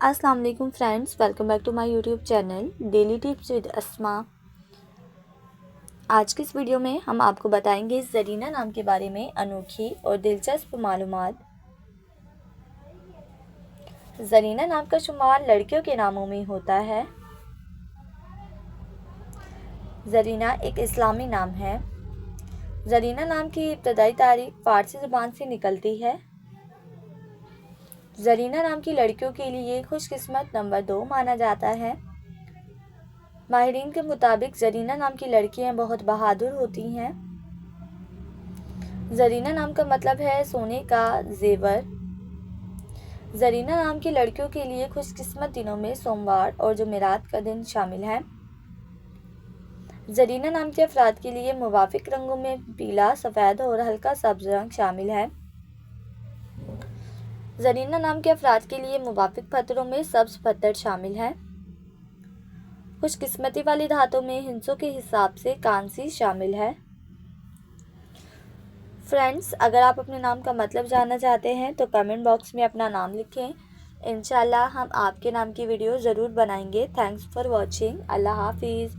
अस्सलाम वालेकुम friends, welcome back to my YouTube channel daily tips with Asma. आज की इस वीडियो में हम आपको बताएंगे ज़रीना नाम के बारे में अनोखी और दिलचस्प मालूमात। ज़रीना नाम का शुमार लड़कियों के नामों में होता है। ज़रीना एक इस्लामी नाम है। ज़रीना नाम की इब्तदाई तारीख फ़ारसी ज़बान से निकलती है। ज़रीना नाम की लड़कियों के लिए खुशकिस्मत नंबर 2 माना जाता है। माहिरीन के मुताबिक ज़रीना नाम की लड़कियां बहुत बहादुर होती हैं। ज़रीना नाम का मतलब है सोने का जेवर। ज़रीना नाम की लड़कियों के लिए खुशकिस्मत दिनों में सोमवार और जुमेरात का दिन शामिल है। ज़रीना नाम के अफराद के लिए मुवाफिक रंगों में पीला, सफ़ेद और हल्का सब्ज़ रंग शामिल है। ज़रीना नाम के अफराद के लिए मुवाफिक पत्थरों में सब्ज़ पत्थर शामिल है। खुशकिस्मती वाली धातों में हिंसों के हिसाब से कांसी शामिल है। फ्रेंड्स, अगर आप अपने नाम का मतलब जानना चाहते हैं तो कमेंट बॉक्स में अपना नाम लिखें। इंशाल्लाह हम आपके नाम की वीडियो ज़रूर बनाएंगे। Thanks for watching. अल्लाह हाफिज़।